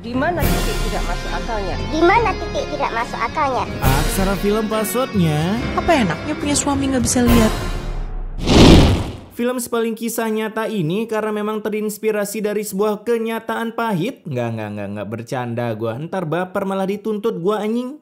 Di mana titik tidak masuk akalnya? Di mana titik tidak masuk akalnya? Aksara film passwordnya. Apa enaknya punya suami nggak bisa lihat? Film sepaling kisah nyata ini karena memang terinspirasi dari sebuah kenyataan pahit. Nggak bercanda gua. Ntar baper malah dituntut gua anjing.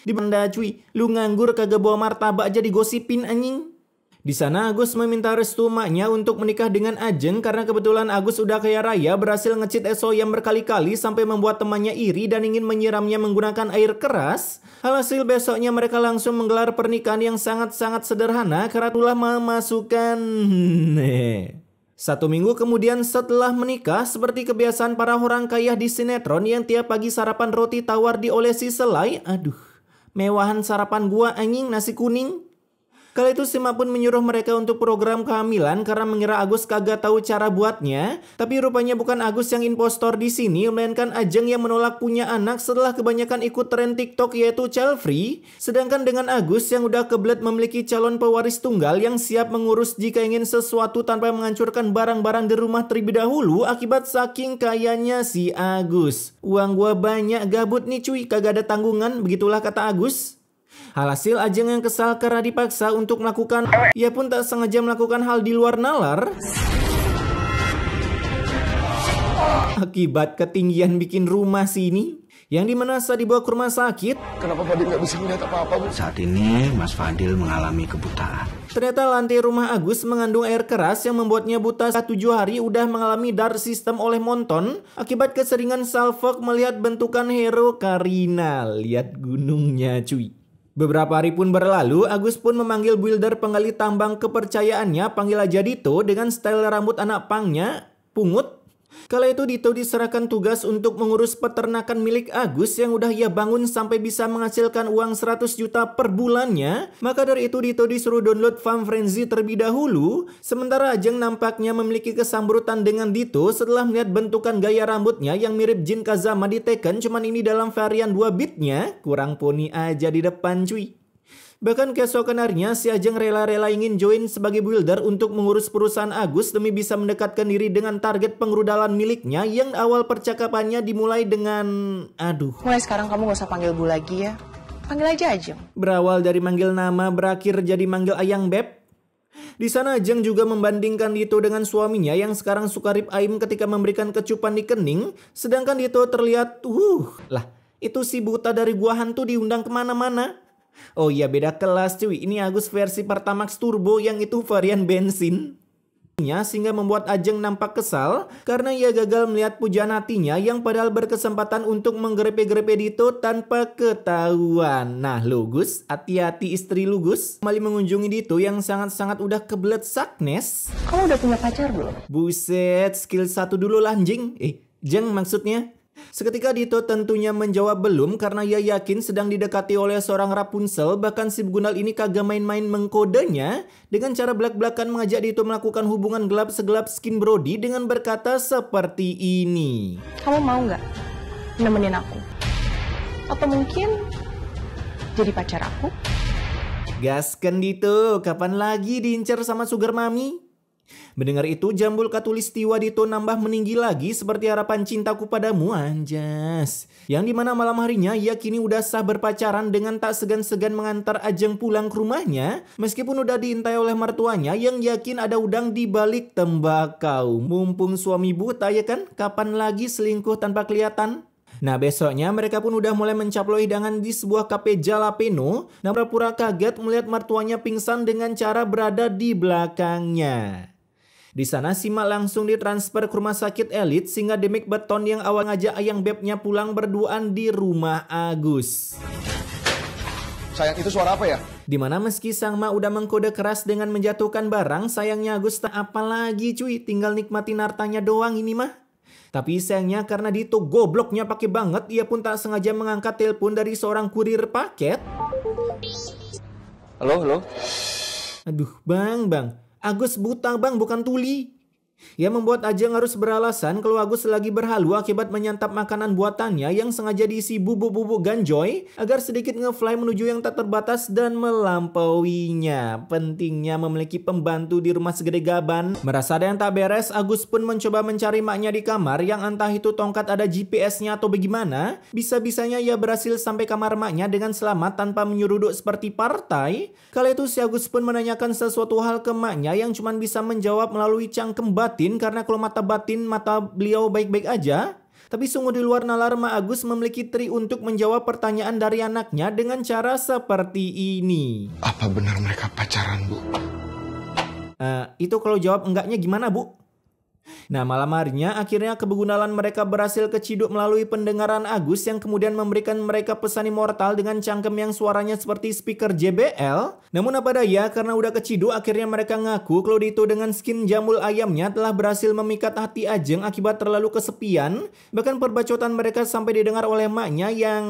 Di benda cuy, lu nganggur kagak bawa martabak aja digosipin anjing. Di sana Agus meminta restu emaknya untuk menikah dengan Ajeng karena kebetulan Agus udah kaya raya, berhasil ngecit Esoyam berkali-kali sampai membuat temannya iri dan ingin menyiramnya menggunakan air keras. Alhasil besoknya mereka langsung menggelar pernikahan yang sangat-sangat sederhana karena telah memasukkan... 1 minggu kemudian setelah menikah, seperti kebiasaan para orang kaya di sinetron yang tiap pagi sarapan roti tawar diolesi selai. Aduh, mewahan sarapan gua anjing, nasi kuning. Kala itu si Mak pun menyuruh mereka untuk program kehamilan karena mengira Agus kagak tahu cara buatnya. Tapi rupanya bukan Agus yang impostor di sini, melainkan Ajeng yang menolak punya anak setelah kebanyakan ikut tren TikTok yaitu child free. Sedangkan dengan Agus yang udah kebelet memiliki calon pewaris tunggal yang siap mengurus jika ingin sesuatu tanpa menghancurkan barang-barang di rumah terlebih dahulu akibat saking kayanya si Agus. Uang gua banyak gabut nih cuy, kagak ada tanggungan, begitulah kata Agus. Alhasil Ajeng yang kesal karena dipaksa untuk melakukan, ia pun tak sengaja melakukan hal di luar nalar. Akibat ketinggian bikin rumah sini, yang dimana saat dibawa ke rumah sakit. Kenapa Fadil nggak bisa melihat apa-apa, Bu? Saat ini Mas Fadil mengalami kebutaan. Ternyata lantai rumah Agus mengandung air keras yang membuatnya buta. 7 hari udah mengalami dark system oleh Monton akibat keseringan salfok melihat bentukan hero Karina. Lihat gunungnya cuy. Beberapa hari pun berlalu, Agus pun memanggil builder penggali tambang kepercayaannya, panggil aja Dito, dengan style rambut anak pangnya, pungut. Kala itu Dito diserahkan tugas untuk mengurus peternakan milik Agus yang udah ia bangun sampai bisa menghasilkan uang 100 juta per bulannya. Maka dari itu Dito disuruh download Farm Frenzy terlebih dahulu. Sementara Ajeng nampaknya memiliki kesambrutan dengan Dito setelah melihat bentukan gaya rambutnya yang mirip Jin Kazama di Tekken, cuman ini dalam varian 2 bitnya. Kurang poni aja di depan cuy. Bahkan keesokan harinya si Ajeng rela-rela ingin join sebagai builder untuk mengurus perusahaan Agus demi bisa mendekatkan diri dengan target pengerudalan miliknya yang awal percakapannya dimulai dengan Mulai sekarang kamu gak usah panggil Bu lagi ya. Panggil aja Ajeng. Berawal dari manggil nama berakhir jadi manggil Ayang Beb. Di sana Ajeng juga membandingkan Dito dengan suaminya yang sekarang sukarip aim ketika memberikan kecupan di kening. Sedangkan Dito terlihat lah itu si buta dari gua hantu diundang kemana-mana. Oh iya, beda kelas cuy. Ini Agus versi Pertamax Turbo, yang itu varian bensin. Sehingga membuat Ajeng nampak kesal karena ia gagal melihat pujaan hatinya yang padahal berkesempatan untuk menggrepe-grepe Dito tanpa ketahuan. Nah lu Gus, hati-hati istri lu Gus. Kembali mengunjungi Dito yang sangat-sangat udah kebelet saknes. Kamu udah punya pacar belum? Buset, skill 1 dulu lah anjing. Jeng maksudnya. Seketika Dito tentunya menjawab belum karena ia yakin sedang didekati oleh seorang Rapunzel. Bahkan si Gundal ini kagak main-main mengkodenya dengan cara belak-belakan mengajak Dito melakukan hubungan gelap segelap skin Brody dengan berkata seperti ini. Kamu mau nggak nemenin aku? Atau mungkin jadi pacar aku? Gasken Dito, kapan lagi diincar sama Sugar Mami? Mendengar itu Jambul Katulistiwa Dito nambah meninggi lagi seperti harapan cintaku padamu anjas. Yang dimana malam harinya ia kini udah sah berpacaran dengan tak segan-segan mengantar Ajeng pulang ke rumahnya. Meskipun udah diintai oleh mertuanya yang yakin ada udang di balik tembakau. Mumpung suami buta ya kan, kapan lagi selingkuh tanpa kelihatan? Nah besoknya mereka pun udah mulai mencaplo hidangan di sebuah kafe jalapeno. Nah pura-pura kaget melihat mertuanya pingsan dengan cara berada di belakangnya. Di sana si Mak langsung ditransfer ke rumah sakit elit sehingga Demek Beton yang awal ngajak Ayang Bebnya pulang berduaan di rumah Agus. Sayang, itu suara apa ya? Dimana meski sang Mak udah mengkode keras dengan menjatuhkan barang, sayangnya Agus tak apa lagi cuy, tinggal nikmatin hartanya doang ini mah. Tapi sayangnya karena Dito gobloknya pakai banget, ia pun tak sengaja mengangkat telepon dari seorang kurir paket. Halo? Aduh bang, Agus buta bang, bukan tuli. Yang membuat Ajeng harus beralasan kalau Agus lagi berhalu akibat menyantap makanan buatannya yang sengaja diisi bubuk-bubuk ganjoy agar sedikit ngefly menuju yang tak terbatas dan melampauinya. Pentingnya memiliki pembantu di rumah segede gaban. Merasa ada yang tak beres, Agus pun mencoba mencari maknya di kamar yang entah itu tongkat ada GPS-nya atau bagaimana. Bisa-bisanya ia berhasil sampai kamar maknya dengan selamat tanpa menyeruduk seperti partai. Kala itu si Agus pun menanyakan sesuatu hal ke maknya yang cuma bisa menjawab melalui cangkem batin karena kalau mata batin mata beliau baik-baik aja. Tapi sungguh di luar nalar Mak Agus memiliki trik untuk menjawab pertanyaan dari anaknya dengan cara seperti ini. Apa benar mereka pacaran, Bu? Itu kalau jawab enggaknya gimana, Bu? Nah, malam harinya akhirnya kebegunalan mereka berhasil keciduk melalui pendengaran Agus yang kemudian memberikan mereka pesan immortal dengan cangkem yang suaranya seperti speaker JBL. Namun apa daya, karena udah keciduk akhirnya mereka ngaku kalau Dito dengan skin jamul ayamnya telah berhasil memikat hati Ajeng akibat terlalu kesepian. Bahkan perbacotan mereka sampai didengar oleh maknya yang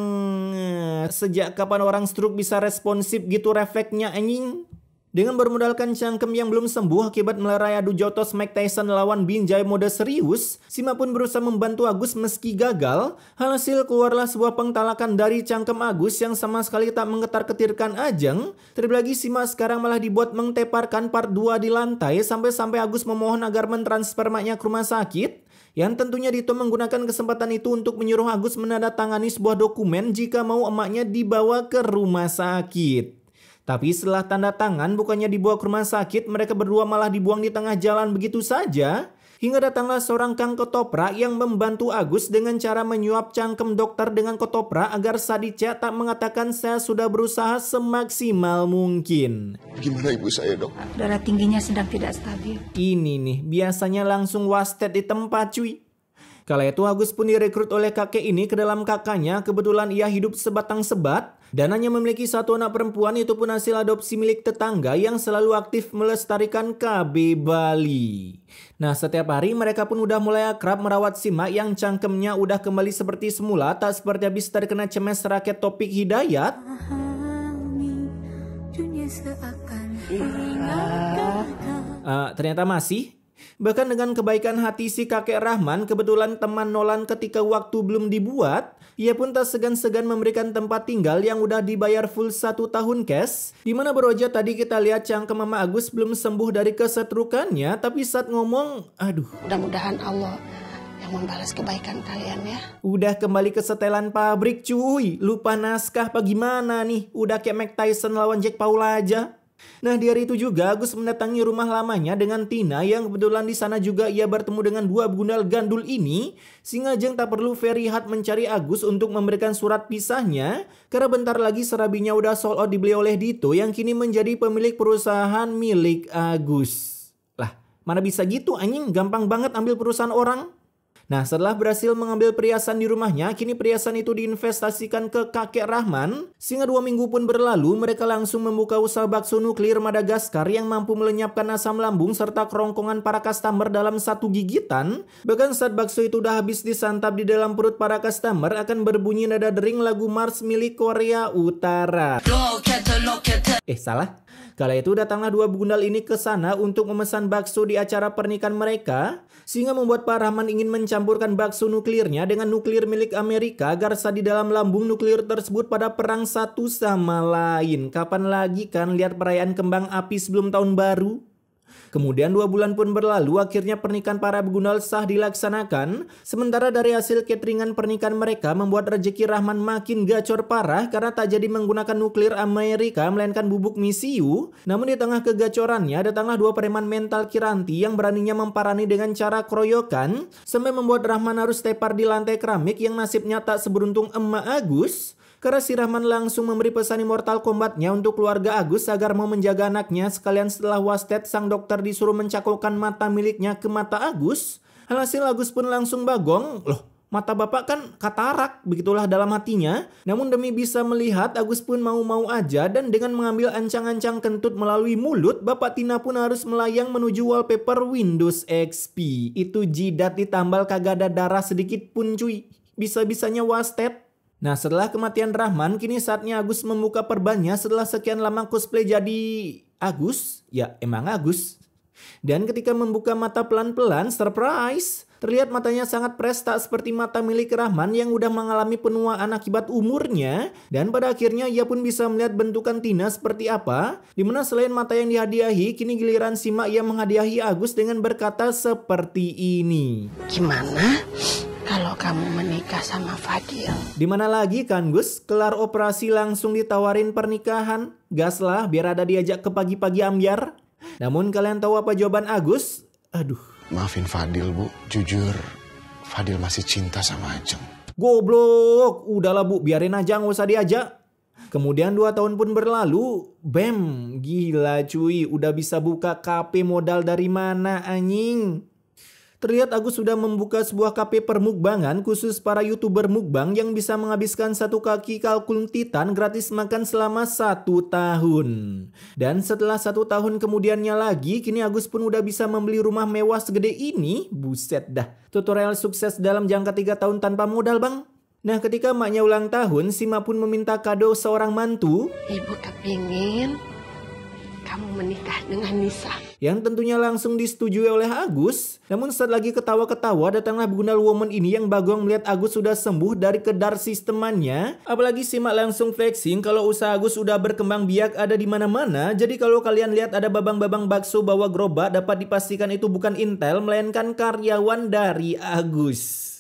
sejak kapan orang stroke bisa responsif gitu refleksnya anjing. Dengan bermodalkan cangkem yang belum sembuh akibat melerai adu jotos Mike Tyson lawan Binjai mode serius, Sima pun berusaha membantu Agus meski gagal. Hasil keluarlah sebuah pengtalakan dari cangkem Agus yang sama sekali tak menggetar-ketirkan Ajeng. Terlebih lagi Sima sekarang malah dibuat menteparkan part 2 di lantai sampai Agus memohon agar mentransfer maknya ke rumah sakit. Yang tentunya Dito menggunakan kesempatan itu untuk menyuruh Agus menandatangani sebuah dokumen jika mau emaknya dibawa ke rumah sakit. Tapi setelah tanda tangan bukannya dibawa ke rumah sakit, mereka berdua malah dibuang di tengah jalan begitu saja. Hingga datanglah seorang kang ketoprak yang membantu Agus dengan cara menyuap cangkem dokter dengan ketoprak agar Sadicia tak mengatakan saya sudah berusaha semaksimal mungkin. Gimana ibu saya, Dok? Darah tingginya sedang tidak stabil. Ini nih, biasanya langsung wasted di tempat cuy. Kala itu Agus pun direkrut oleh kakek ini ke dalam kakaknya. Kebetulan ia hidup sebatang sebat dan hanya memiliki satu anak perempuan, itu pun hasil adopsi milik tetangga yang selalu aktif melestarikan KB Bali. Nah, setiap hari mereka pun udah mulai akrab merawat Sima yang cangkemnya udah kembali seperti semula, tak seperti habis terkena cemes raket Topik Hidayat. Ternyata masih. Bahkan dengan kebaikan hati si kakek Rahman, kebetulan teman Nolan ketika waktu belum dibuat, ia pun tak segan-segan memberikan tempat tinggal yang udah dibayar full 1 tahun cash. Dimana baru aja tadi kita lihat cangkem Mama Agus belum sembuh dari kesetrukannya, tapi saat ngomong, aduh. Mudah-mudahan Allah yang membalas kebaikan kalian ya. Udah kembali ke setelan pabrik cuy, lupa naskah apa gimana nih, udah kayak Mike Tyson lawan Jack Paul aja. Nah, di hari itu juga Agus mendatangi rumah lamanya dengan Tina yang kebetulan di sana juga ia bertemu dengan dua begundal gandul ini. Sehingga Ajeng tak perlu very hard mencari Agus untuk memberikan surat pisahnya karena bentar lagi serabinya udah sold out dibeli oleh Dito yang kini menjadi pemilik perusahaan milik Agus. Lah, mana bisa gitu anjing, gampang banget ambil perusahaan orang. Nah, setelah berhasil mengambil perhiasan di rumahnya, kini perhiasan itu diinvestasikan ke kakek Rahman. Sehingga 2 minggu pun berlalu, mereka langsung membuka usaha bakso nuklir Madagaskar yang mampu melenyapkan asam lambung serta kerongkongan para customer dalam 1 gigitan. Bahkan saat bakso itu udah habis disantap di dalam perut para customer, akan berbunyi nada dering lagu Mars milik Korea Utara. Salah. Kala itu datanglah 2 begundal ini ke sana untuk memesan bakso di acara pernikahan mereka, sehingga membuat Pak Rahman ingin mencampurkan bakso nuklirnya dengan nuklir milik Amerika agar saat di dalam lambung nuklir tersebut pada perang satu sama lain. Kapan lagi kan lihat perayaan kembang api sebelum tahun baru? Kemudian 2 bulan pun berlalu, akhirnya pernikahan para begundal sah dilaksanakan. Sementara dari hasil cateringan pernikahan mereka membuat rezeki Rahman makin gacor parah karena tak jadi menggunakan nuklir Amerika melainkan bubuk misiu. Namun di tengah kegacorannya datanglah 2 preman mental Kiranti yang beraninya memparani dengan cara keroyokan sampai membuat Rahman harus tepar di lantai keramik yang nasibnya tak seberuntung emak Agus. Karena si Rahman langsung memberi pesan immortal kombatnya untuk keluarga Agus agar mau menjaga anaknya. Sekalian setelah wasted, sang dokter disuruh mencakokkan mata miliknya ke mata Agus. Alhasil Agus pun langsung bagong. Loh, mata bapak kan katarak, begitulah dalam hatinya. Namun demi bisa melihat, Agus pun mau-mau aja dan dengan mengambil ancang-ancang kentut melalui mulut, Bapak Tina pun harus melayang menuju wallpaper Windows XP. Itu jidat ditambal kagak ada darah sedikit pun cuy. Bisa-bisanya wasted. Nah, setelah kematian Rahman, kini saatnya Agus membuka perbannya setelah sekian lama cosplay jadi Agus. Ya, emang Agus. Dan ketika membuka mata pelan-pelan, surprise! Terlihat matanya sangat fresh, tak seperti mata milik Rahman yang udah mengalami penuaan akibat umurnya. Dan pada akhirnya ia pun bisa melihat bentukan Tina seperti apa. Dimana selain mata yang dihadiahi, kini giliran simak ia menghadiahi Agus dengan berkata seperti ini. Gimana kalau kamu menikah sama Fadil? Dimana lagi kan Gus, kelar operasi langsung ditawarin pernikahan. Gas lah biar ada diajak ke pagi-pagi ambyar. Namun kalian tahu apa jawaban Agus? Aduh. Maafin Fadil, Bu. Jujur, Fadil masih cinta sama Ajeng. Goblok, udahlah Bu, biarin aja nggak usah diajak. Kemudian 2 tahun pun berlalu, bam, gila cuy, udah bisa buka KP modal dari mana anjing? Terlihat Agus sudah membuka sebuah KP permukbangan khusus para YouTuber mukbang yang bisa menghabiskan 1 kaki kalkun titan gratis makan selama 1 tahun. Dan setelah 1 tahun kemudiannya lagi, kini Agus pun udah bisa membeli rumah mewah segede ini. Buset dah, tutorial sukses dalam jangka 3 tahun tanpa modal bang. Nah ketika emaknya ulang tahun, Sima pun meminta kado seorang mantu. Ibu kepingin kamu menikah dengan Nisa. Yang tentunya langsung disetujui oleh Agus. Namun saat lagi ketawa-ketawa, datanglah Gundal Woman ini yang bagong melihat Agus sudah sembuh dari kedar sistemannya. Apalagi Simak langsung flexing kalau usaha Agus sudah berkembang biak ada di mana-mana. Jadi kalau kalian lihat ada babang-babang bakso bawa gerobak, dapat dipastikan itu bukan intel melainkan karyawan dari Agus.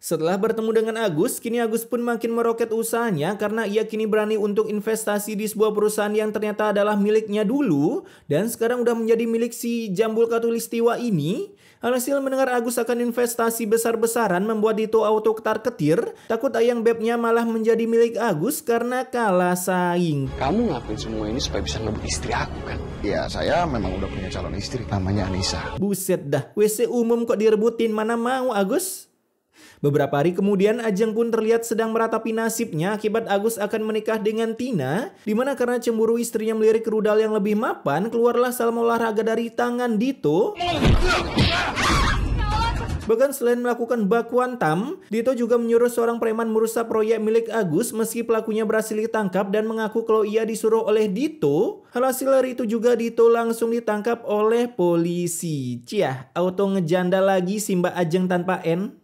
Setelah bertemu dengan Agus, kini Agus pun makin meroket usahanya karena ia kini berani untuk investasi di sebuah perusahaan yang ternyata adalah miliknya dulu dan sekarang udah menjadi milik si Jambul Katulistiwa ini. Alhasil mendengar Agus akan investasi besar-besaran membuat Dito auto ketar-ketir, takut ayang bebnya malah menjadi milik Agus karena kalah saing. Kamu ngapain semua ini supaya bisa ngebut istri aku kan? Ya, saya memang udah punya calon istri, namanya Anissa. Buset dah, WC umum kok direbutin, mana mau Agus? Beberapa hari kemudian Ajeng pun terlihat sedang meratapi nasibnya akibat Agus akan menikah dengan Tina. Dimana karena cemburu istrinya melirik rudal yang lebih mapan, keluarlah salam olahraga dari tangan Dito. Bahkan selain melakukan baku hantam, Dito juga menyuruh seorang preman merusak proyek milik Agus meski pelakunya berhasil ditangkap dan mengaku kalau ia disuruh oleh Dito. Hasil hari itu juga Dito langsung ditangkap oleh polisi. Ciah, auto ngejanda lagi si Mbak Ajeng tanpa N.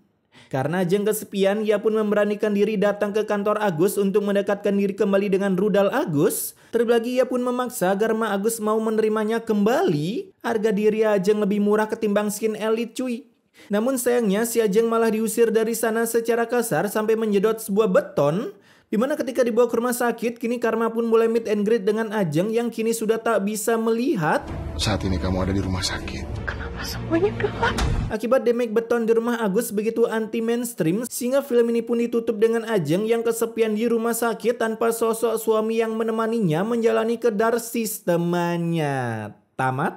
Karena Ajeng kesepian, ia pun memberanikan diri datang ke kantor Agus untuk mendekatkan diri kembali dengan rudal Agus. Terlebih lagi ia pun memaksa agar Ma Agus mau menerimanya kembali. Harga diri Ajeng lebih murah ketimbang skin elite cuy. Namun sayangnya si Ajeng malah diusir dari sana secara kasar sampai menjedot sebuah beton. Dimana ketika dibawa ke rumah sakit, kini Karma pun mulai meet and greet dengan Ajeng yang kini sudah tak bisa melihat. Saat ini kamu ada di rumah sakit. Kenapa semuanya gelap? Akibat damage beton di rumah Agus begitu anti mainstream, sehingga film ini pun ditutup dengan Ajeng yang kesepian di rumah sakit tanpa sosok suami yang menemaninya menjalani kedar sistemannya. Tamat.